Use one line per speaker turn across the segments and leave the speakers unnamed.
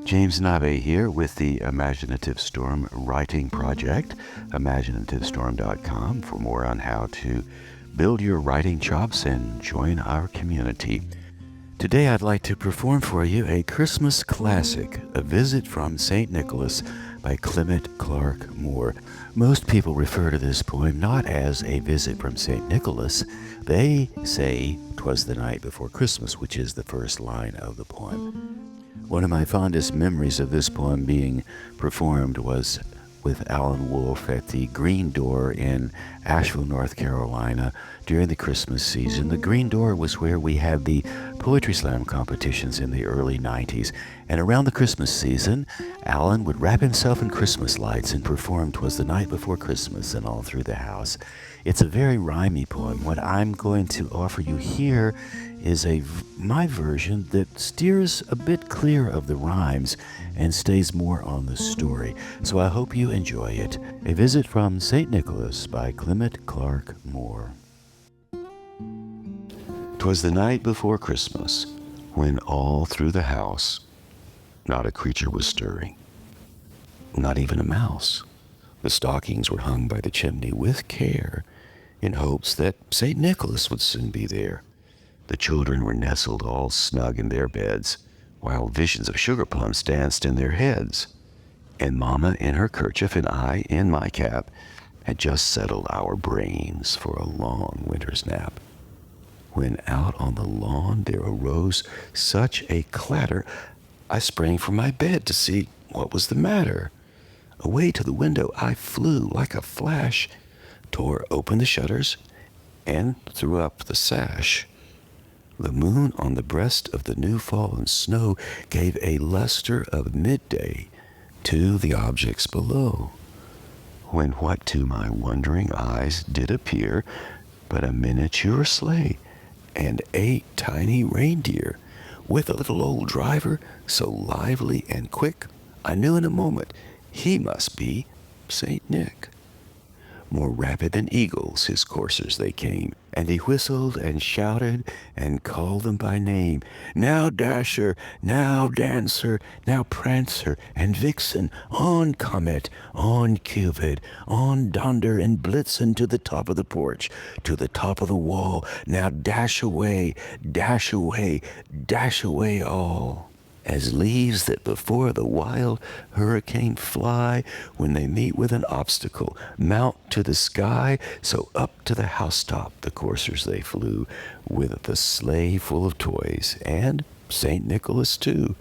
James Navé here with the Imaginative Storm Writing Project, imaginativestorm.com for more on how to build your writing chops and join our community. Today I'd like to perform for you a Christmas classic, A Visit from St. Nicholas by Clement Clarke Moore. Most people refer to this poem not as A Visit from St. Nicholas. They say "'Twas the night before Christmas," which is the first line of the poem. One of my fondest memories of this poem being performed was with Allan Wolf at the Green Door in Asheville, North Carolina during the Christmas season. The Green Door was where we had the Poetry Slam competitions in the early 90s. And around the Christmas season, Allan would wrap himself in Christmas lights and perform "'Twas the Night Before Christmas" and all through the house. It's a very rhymey poem. What I'm going to offer you here is my version that steers a bit clear of the rhymes and stays more on the story. So I hope you enjoy it. A Visit from St. Nicholas by Clement Clarke Moore. 'Twas the night before Christmas, when all through the house not a creature was stirring, not even a mouse. The stockings were hung by the chimney with care, in hopes that St. Nicholas would soon be there. The children were nestled all snug in their beds, while visions of sugar plums danced in their heads. And Mama in her kerchief and I in my cap had just settled our brains for a long winter's nap. When out on the lawn there arose such a clatter, I sprang from my bed to see what was the matter. Away to the window I flew like a flash, tore open the shutters, and threw up the sash. The moon on the breast of the new fallen snow gave a luster of midday to the objects below, when what to my wondering eyes did appear but a miniature sleigh and 8 tiny reindeer, with a little old driver so lively and quick, I knew in a moment he must be St. Nick. More rapid than eagles his coursers they came, and he whistled and shouted and called them by name. Now Dasher, now Dancer, now Prancer and Vixen, on Comet, on Cupid, on Donder and Blitzen to the top of the porch, to the top of the wall. Now dash away, dash away, dash away all. As leaves that before the wild hurricane fly when they meet with an obstacle, mount to the sky, so up to the housetop the coursers they flew, with the sleigh full of toys, and St. Nicholas too.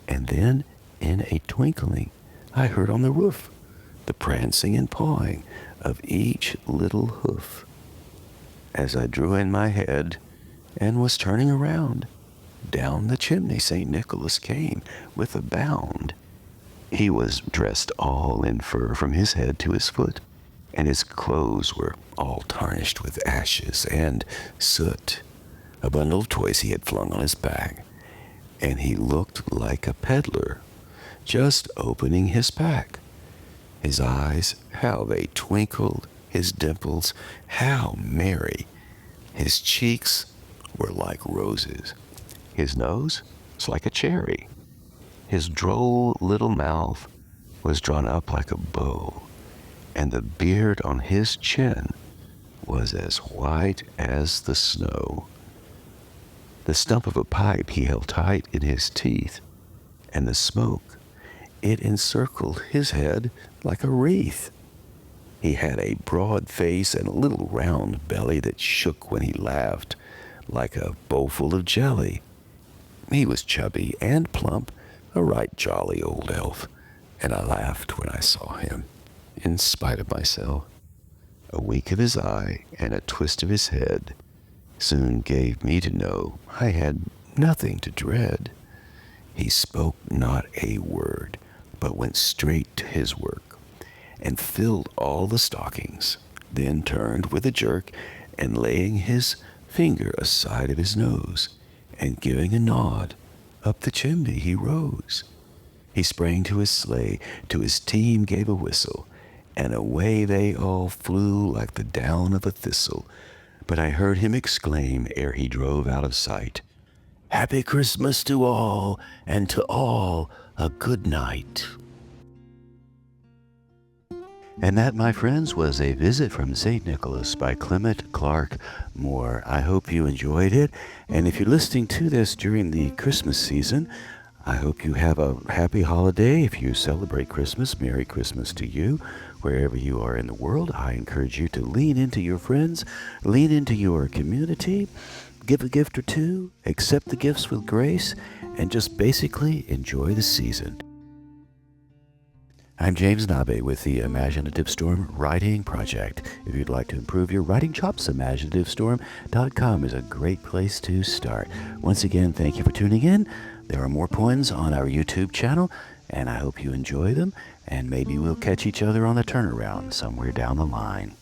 And then, in a twinkling, I heard on the roof the prancing and pawing of each little hoof. As I drew in my head and was turning around, down the chimney St. Nicholas came with a bound. He was dressed all in fur from his head to his foot, and his clothes were all tarnished with ashes and soot. A bundle of toys he had flung on his back, and he looked like a peddler just opening his pack. His eyes, how they twinkled, his dimples, how merry. His cheeks were like roses. His nose was like a cherry. His droll little mouth was drawn up like a bow, and the beard on his chin was as white as the snow. The stump of a pipe he held tight in his teeth, and the smoke, it encircled his head like a wreath. He had a broad face and a little round belly that shook when he laughed, like a bowlful of jelly. He was chubby and plump, a right jolly old elf, and I laughed when I saw him, in spite of myself. A wink of his eye and a twist of his head soon gave me to know I had nothing to dread. He spoke not a word, but went straight to his work, and filled all the stockings, then turned with a jerk, and laying his finger aside of his nose, and giving a nod, up the chimney he rose. He sprang to his sleigh, to his team gave a whistle, and away they all flew like the down of a thistle. But I heard him exclaim, ere he drove out of sight, "Happy Christmas to all, and to all a good night. And that, my friends, was A Visit from St. Nicholas by Clement Clarke Moore. I hope you enjoyed it. And if you're listening to this during the Christmas season, I hope you have a happy holiday. If you celebrate Christmas, Merry Christmas to you. Wherever you are in the world, I encourage you to lean into your friends, lean into your community, give a gift or two, accept the gifts with grace, and just basically enjoy the season. I'm James Navé with the Imaginative Storm Writing Project. If you'd like to improve your writing chops, imaginativestorm.com is a great place to start. Once again, thank you for tuning in. There are more poems on our YouTube channel, and I hope you enjoy them, and maybe we'll catch each other on the turnaround somewhere down the line.